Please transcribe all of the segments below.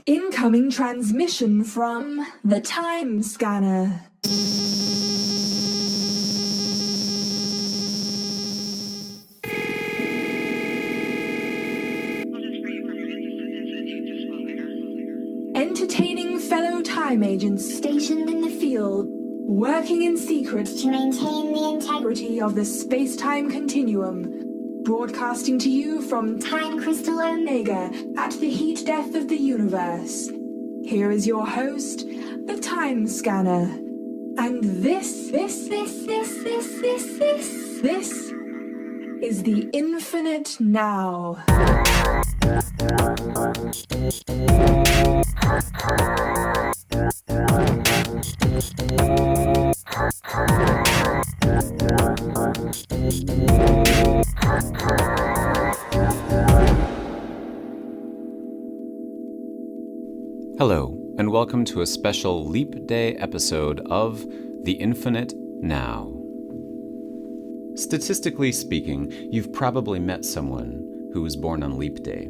Incoming transmission from the Timescanner. Entertaining fellow time agents stationed in the field, working in secret to maintain the integrity of the space-time continuum, broadcasting to you from Time Crystal Omega at the heat death of the universe. Here is your host, the Timescanner. And this is the Infinite Now. Hello, and welcome to a special Leap Day episode of The Infinite Now. Statistically speaking, you've probably met someone who was born on Leap Day.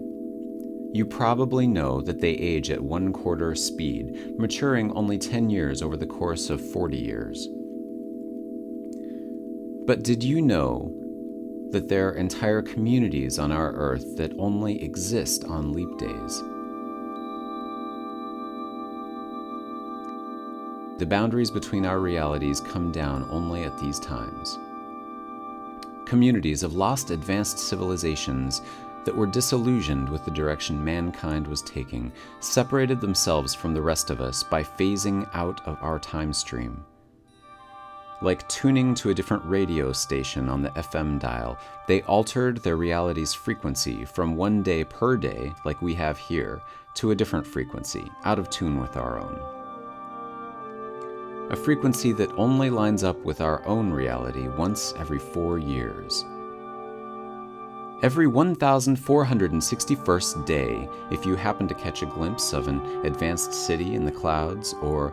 You probably know that they age at 1/4 speed, maturing only 10 years over the course of 40 years. But did you know that there are entire communities on our Earth that only exist on leap days? The boundaries between our realities come down only at these times. Communities of lost advanced civilizations that were disillusioned with the direction mankind was taking separated themselves from the rest of us by phasing out of our time stream. Like tuning to a different radio station on the FM dial, they altered their reality's frequency from 1 day per day, like we have here, to a different frequency, out of tune with our own. A frequency that only lines up with our own reality once every 4 years. Every 1,461st day, if you happen to catch a glimpse of an advanced city in the clouds or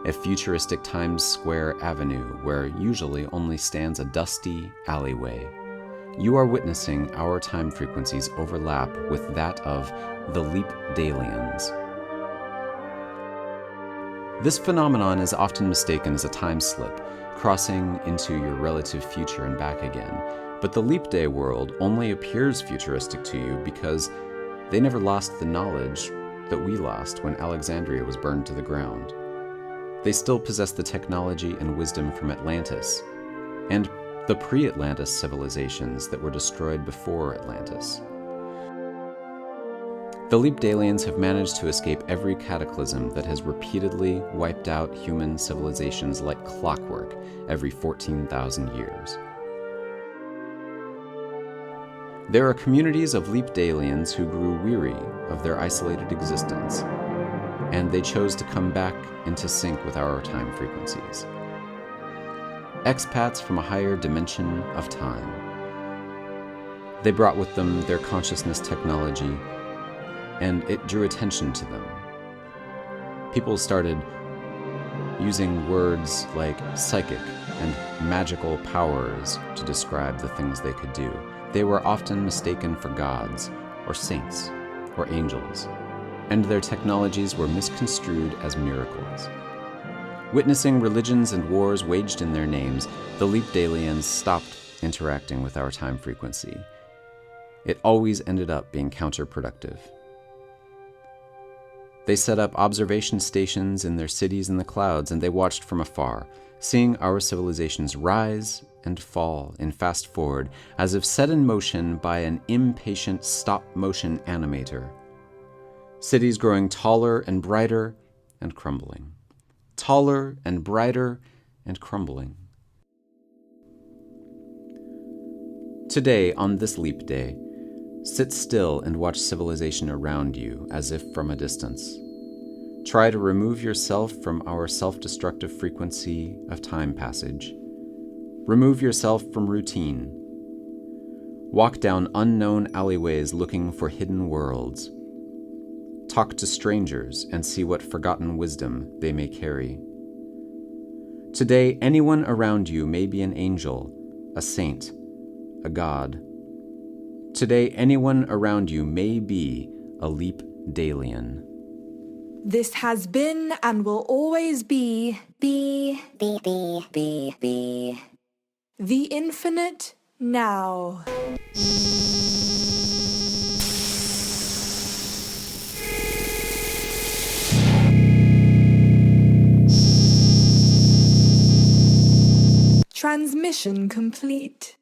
a futuristic Times Square Avenue where usually only stands a dusty alleyway, you are witnessing our time frequencies overlap with that of the Leap Dayliens. This phenomenon is often mistaken as a time slip, crossing into your relative future and back again. But the Leap Day world only appears futuristic to you because they never lost the knowledge that we lost when Alexandria was burned to the ground. They still possess the technology and wisdom from Atlantis, and the pre-Atlantis civilizations that were destroyed before Atlantis. The Leap Dayliens have managed to escape every cataclysm that has repeatedly wiped out human civilizations like clockwork every 14,000 years. There are communities of Leap Dayliens who grew weary of their isolated existence, and they chose to come back into sync with our time frequencies. Expats from a higher dimension of time. They brought with them their consciousness technology, and it drew attention to them. People started using words like psychic and magical powers to describe the things they could do. They were often mistaken for gods, or saints, or angels, and their technologies were misconstrued as miracles. Witnessing religions and wars waged in their names, the Leap Dayliens stopped interacting with our time frequency. It always ended up being counterproductive. They set up observation stations in their cities in the clouds, and they watched from afar, seeing our civilizations rise and fall in fast forward, as if set in motion by an impatient stop-motion animator. Cities growing taller and brighter and crumbling. Taller and brighter and crumbling. Today, on this leap day, sit still and watch civilization around you as if from a distance. Try to remove yourself from our self-destructive frequency of time passage. Remove yourself from routine. Walk down unknown alleyways looking for hidden worlds. Talk to strangers and see what forgotten wisdom they may carry. Today, anyone around you may be an angel, a saint, a god. Today, anyone around you may be a Leap Daylien. This has been and will always be the infinite now. Transmission complete.